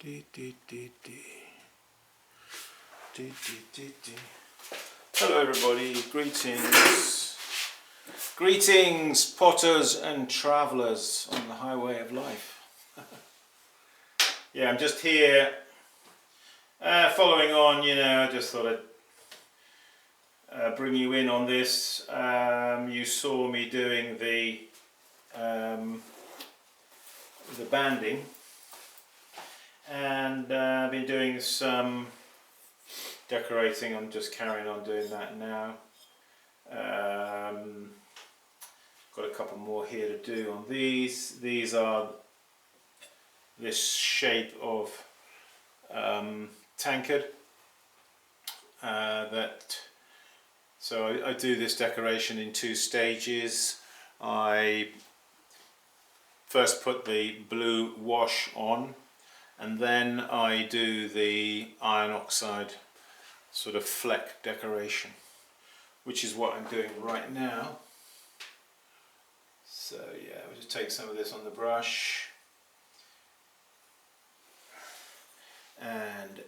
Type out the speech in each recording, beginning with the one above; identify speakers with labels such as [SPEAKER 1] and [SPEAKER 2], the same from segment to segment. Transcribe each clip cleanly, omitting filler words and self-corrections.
[SPEAKER 1] Hello everybody, greetings potters and travellers on the highway of life. Yeah, I'm just here following on, I just thought I'd bring you in on this. You saw me doing the banding, and I've been doing some decorating. I'm just carrying on doing that now. Got a couple more here to do on these. These are this shape of tankard. So I do this decoration in two stages. I first put the blue wash on, and then I do the iron oxide sort of fleck decoration, which is what I'm doing right now. So yeah, we'll just take some of this on the brush and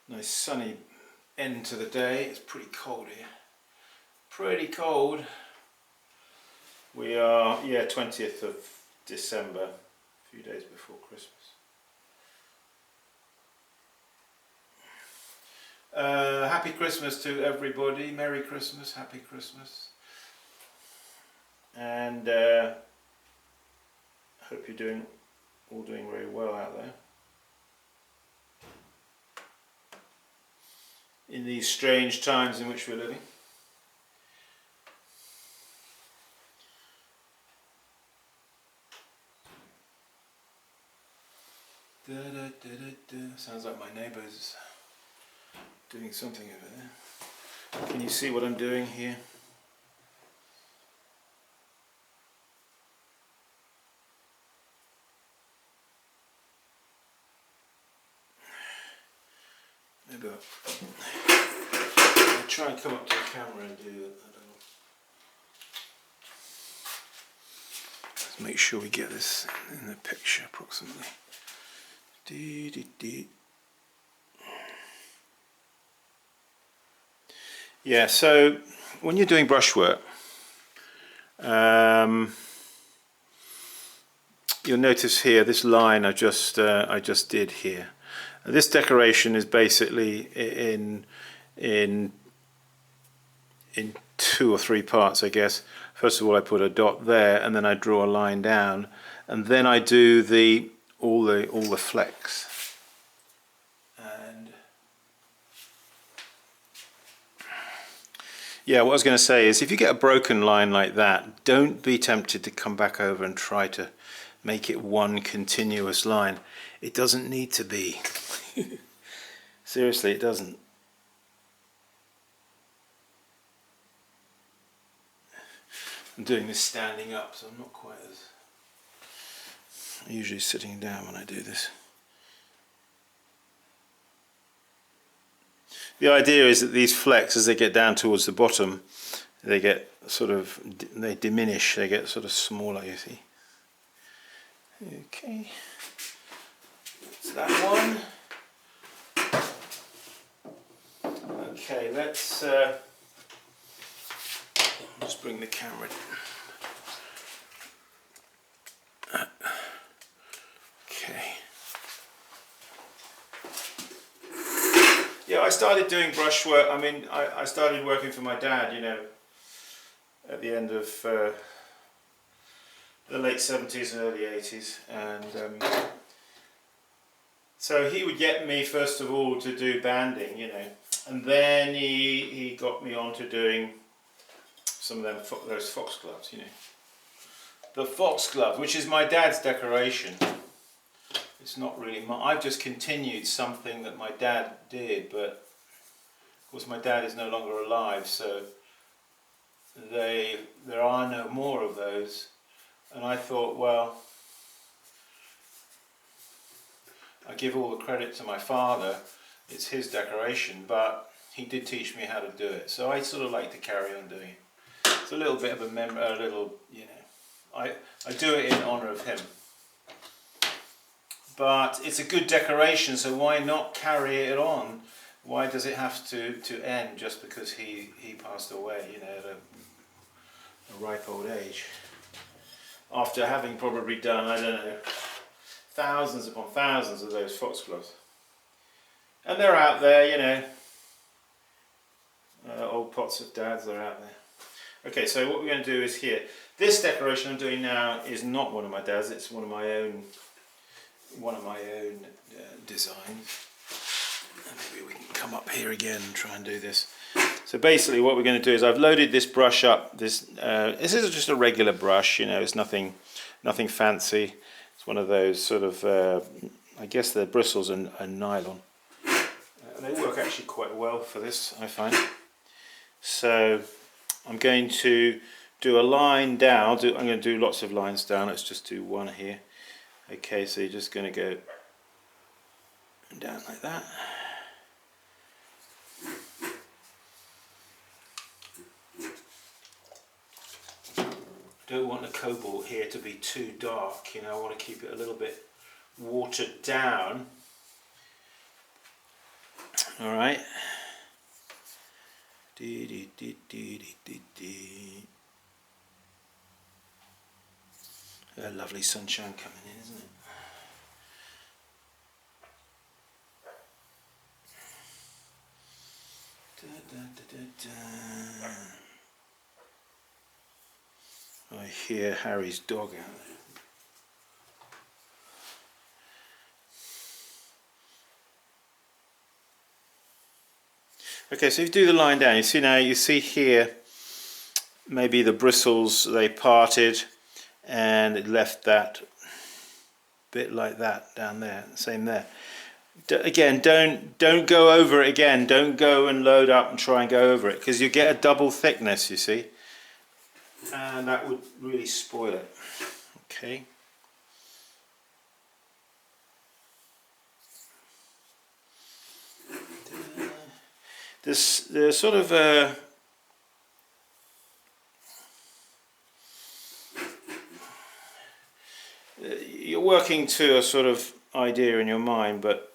[SPEAKER 1] nice sunny end to the day. It's pretty cold here. Pretty cold. We are, 20th of December, a few days before Christmas. Happy Christmas to everybody. Merry Christmas, Happy Christmas. And hope you're all doing very well out there in these strange times in which we're living. Sounds like my neighbour's doing something over there. Can you see what I'm doing here? Maybe I'll try and come up to the camera and do it. Let's make sure we get this in the picture approximately. Yeah, so when you're doing brushwork, you'll notice here this line I just did here. This decoration is basically in two or three parts, I guess. First of all, I put a dot there, and then I draw a line down, and then I do all the flecks. And yeah, what I was going to say is, if you get a broken line like that, don't be tempted to come back over and try to make it one continuous line. It doesn't need to be. Seriously, it doesn't. I'm doing this standing up, so I'm not quite as... I'm usually sitting down when I do this. The idea is that these flecks, as they get down towards the bottom, they get they diminish, they get sort of smaller, you see. Okay, that's that one. Okay, let's just bring the camera. Okay. Yeah, I started doing brushwork. I mean, I started working for my dad, at the end of the late 70s and early 80s, and so he would get me first of all to do banding, and then he got me on to doing some of those foxgloves, the foxglove, which is my dad's decoration. It's not really I've just continued something that my dad did, but of course my dad is no longer alive, so there are no more of those. And I thought, well, I give all the credit to my father, it's his decoration, but he did teach me how to do it, so I sort of like to carry on doing it. It's a little bit of a little, you know, I do it in honour of him. But it's a good decoration, so why not carry it on? Why does it have to end just because he passed away, you know, at a ripe old age? After having probably done, I don't know, thousands upon thousands of those foxgloves. And they're out there, you know, old pots of Dad's are out there. Okay, so what we're going to do is here. This decoration I'm doing now is not one of my Dad's, it's one of my own designs. And maybe we can come up here again and try and do this. So basically what we're going to do is I've loaded this brush up. This is just a regular brush, you know, it's nothing fancy. It's one of those sort of, I guess the bristles are nylon. They work actually quite well for this, I find. So I'm going to do a line down. I'm going to do lots of lines down. Let's just do one here. Okay, so you're just going to go down like that. I don't want the cobalt here to be too dark, you know, I want to keep it a little bit watered down. Alright. Lovely sunshine coming in, isn't it? I hear Harry's dog out there. Okay, so if you do the line down, you see now, you see here, maybe the bristles, they parted and it left that bit like that down there, same there. Again, don't go over it again, don't go and load up and try and go over it, because you get a double thickness, you see, and that would really spoil it. Okay. There's sort of you're working to a sort of idea in your mind, but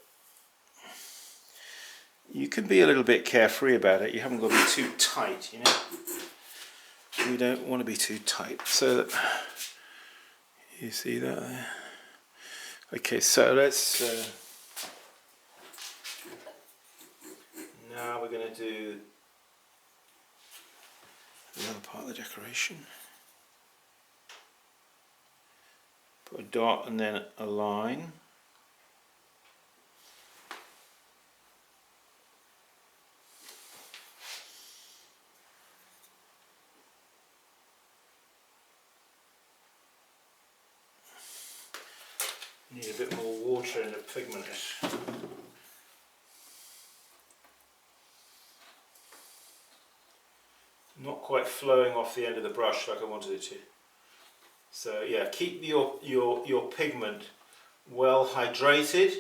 [SPEAKER 1] you can be a little bit carefree about it. You haven't got to be too tight, you know. You don't want to be too tight. So that, you see that there? Okay, so let's now we're going to do another part of the decoration. Put a dot and then a line. Need a bit more water in the pigment. Not quite flowing off the end of the brush like I wanted it to. So yeah, keep your pigment well hydrated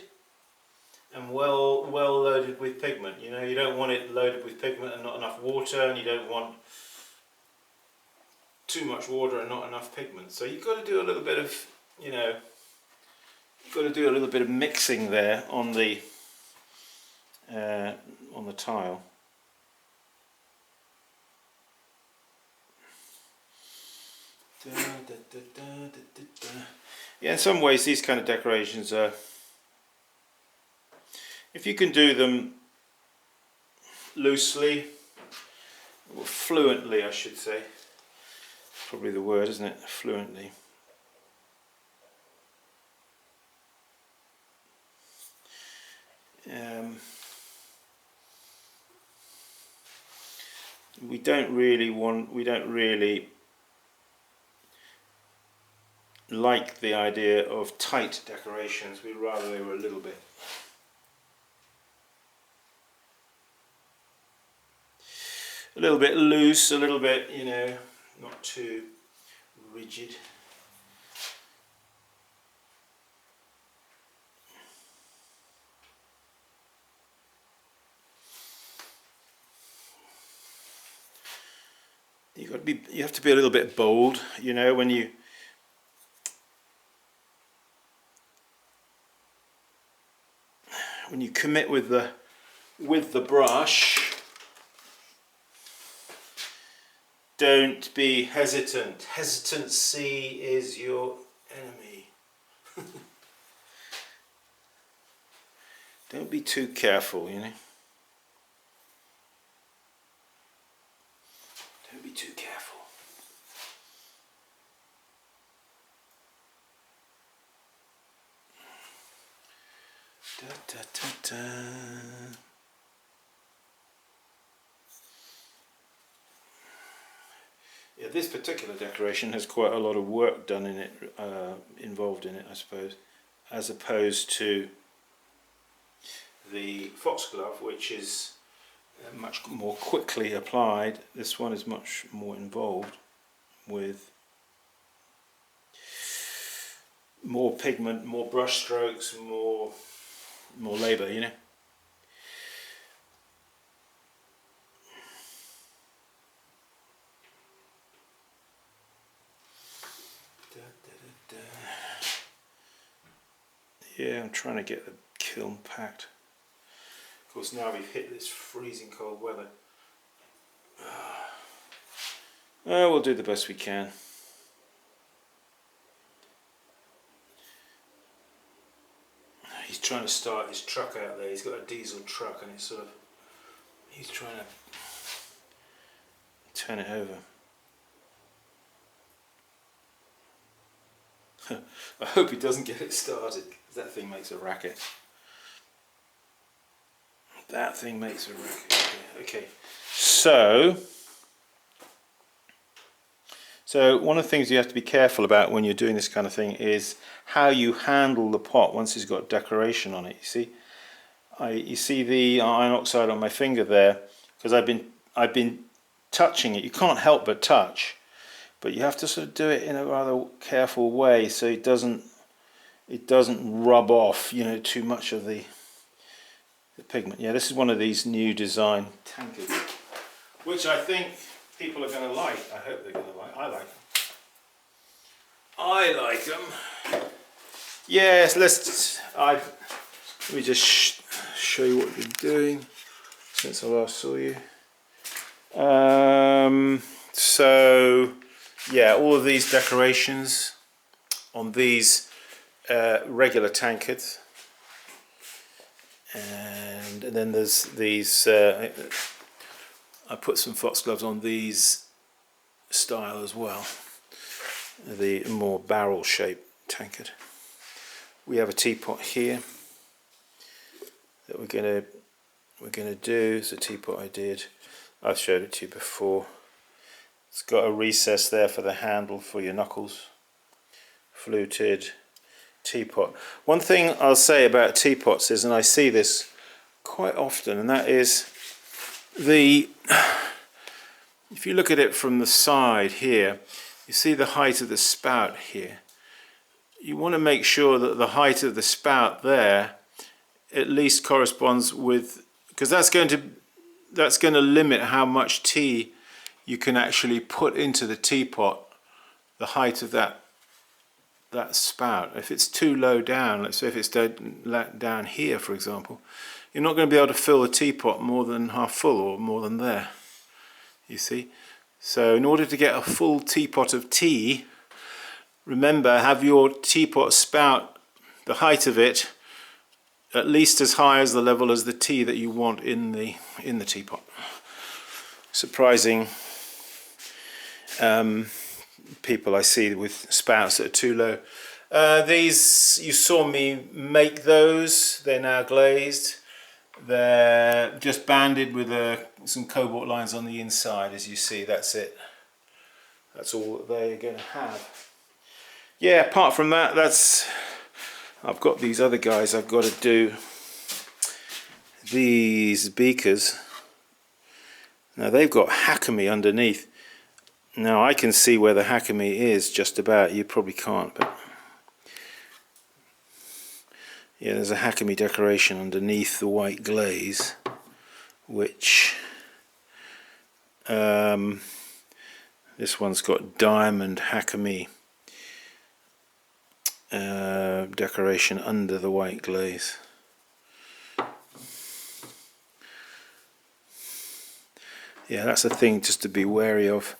[SPEAKER 1] and well loaded with pigment. You know, you don't want it loaded with pigment and not enough water, and you don't want too much water and not enough pigment. So you've got to do a little bit of, you know, you've got to do a little bit of mixing there on the tile. Yeah, in some ways these kind of decorations are, if you can do them loosely, or fluently I should say, probably the word, isn't it? Fluently. We don't really like the idea of tight decorations. We'd rather they were a little bit loose, a little bit, you know, not too rigid. you have to be a little bit bold, you know, when you commit with the brush. Don't be hesitant. Hesitancy is your enemy. Don't be too careful, you know. Don't be too careful. Da, da, da, da. Yeah, this particular decoration has quite a lot of work done in it, involved in it, I suppose, as opposed to the foxglove, which is much more quickly applied. This one is much more involved with more pigment, more brush strokes, more labour, you know. Yeah, I'm trying to get the kiln packed. Of course, now we've hit this freezing cold weather. We'll do the best we can. He's trying to start his truck out there. He's got a diesel truck and it's sort of, he's trying to turn it over. I hope he doesn't get it started, because that thing makes a racket. That thing makes a racket. Okay. So one of the things you have to be careful about when you're doing this kind of thing is how you handle the pot once it's got decoration on it. You see the iron oxide on my finger there, because I've been touching it. You can't help but touch, but you have to sort of do it in a rather careful way so it doesn't rub off, you know, too much of the pigment. Yeah, this is one of these new design tankards, which I think people are going to like. I hope they're going to like. I like them. Yes, let me just show you what we've been doing since I last saw you. So yeah, all of these decorations on these regular tankards, and then there's these. I put some foxgloves on these style as well, the more barrel shaped tankard. We have a teapot here that we're gonna do. It's a teapot I did. I've showed it to you before. It's got a recess there for the handle for your knuckles. Fluted teapot. One thing I'll say about teapots is, and I see this quite often, and that is if you look at it from the side here, you see the height of the spout here. You want to make sure that the height of the spout there at least corresponds with, because that's going to limit how much tea you can actually put into the teapot, the height of that spout. If it's too low down, let's say if it's down here for example, you're not going to be able to fill the teapot more than half full or more than there, you see. So in order to get a full teapot of tea, remember, have your teapot spout, the height of it, at least as high as the level as the tea that you want in the teapot. Surprising people I see with spouts that are too low. These, you saw me make those. They're now glazed. They're just banded with some cobalt lines on the inside, as you see. That's it. That's all that they're going to have. Yeah, apart from that, I've got these other guys. I've got to do these beakers. Now they've got hakami underneath. Now I can see where the hakami is just about. You probably can't, but yeah, there's a hakami decoration underneath the white glaze, which This one's got diamond hakami decoration under the white glaze. Yeah, that's a thing just to be wary of.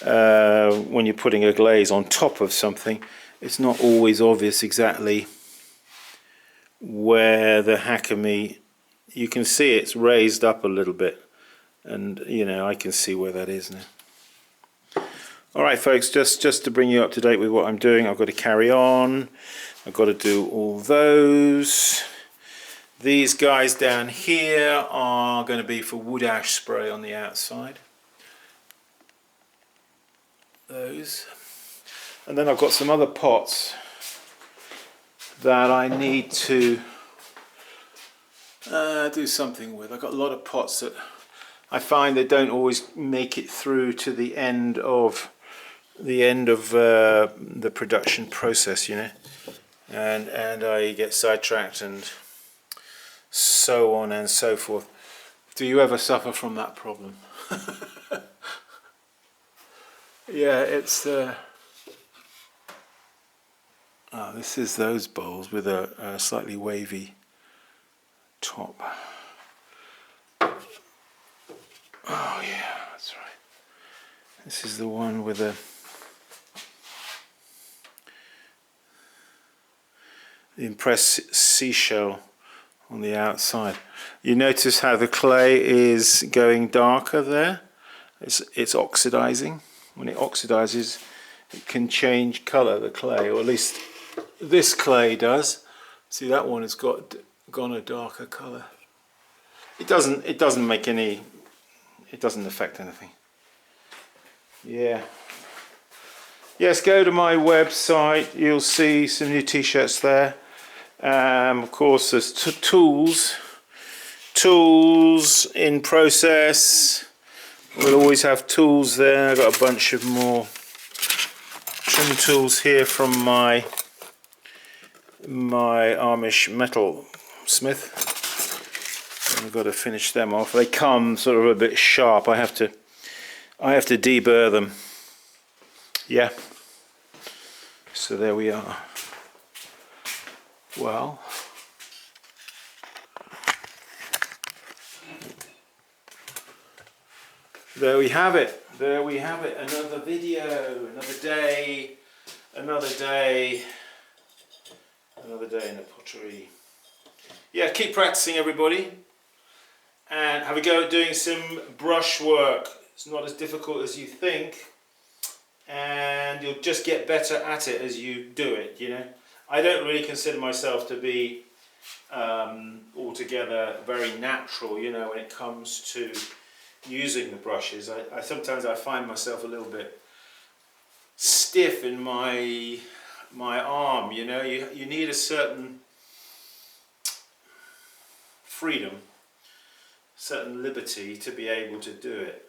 [SPEAKER 1] When you're putting a glaze on top of something, it's not always obvious exactly where the hakami, you can see it's raised up a little bit, and you know, I can see where that is now. Alright folks, just to bring you up to date with what I'm doing, I've got to carry on, I've got to do all those. These guys down here are going to be for wood ash spray on the outside. Those. And then I've got some other pots that I need to do something with. I've got a lot of pots that I find they don't always make it through to the end of the production process, you know, and I get sidetracked and so on and so forth. Do you ever suffer from that problem? Yeah, it's this is those bowls with a slightly wavy top. Oh yeah, that's right. This is the one with the impressed seashell on the outside. You notice how the clay is going darker there? It's oxidizing. When it oxidizes, it can change colour, the clay, or at least this clay does. See, that one has gone a darker colour. It doesn't make any, it doesn't affect anything. Yeah. Yes, go to my website, you'll see some new t-shirts there. Of course there's tools in process. We'll always have tools there. I've got a bunch of more trim tools here from my Amish metal smith. I've got to finish them off. They come sort of a bit sharp. I have to deburr them. Yeah. So there we are. Well, there we have it. There we have it. Another video, another day, another day, another day in the pottery. Yeah, keep practicing, everybody, and have a go at doing some brush work. It's not as difficult as you think, and you'll just get better at it as you do it, you know. I don't really consider myself to be altogether very natural, you know, when it comes to using the brushes. I sometimes I find myself a little bit stiff in my arm, you know. You need a certain freedom, certain liberty to be able to do it,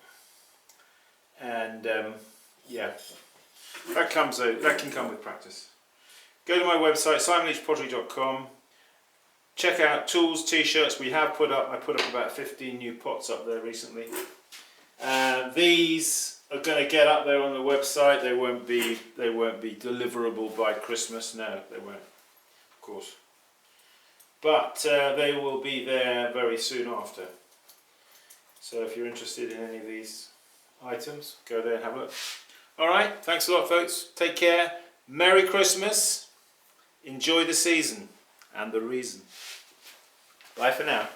[SPEAKER 1] and yeah, that can come with practice. Go to my website, simonleachpottery.com. Check out tools, t-shirts we have put up. I put up about 15 new pots up there recently. These are going to get up there on the website. They won't be deliverable by Christmas. No, they won't, of course. But they will be there very soon after. So if you're interested in any of these items, go there and have a look. Alright, thanks a lot folks. Take care. Merry Christmas. Enjoy the season and the reason. Bye for now.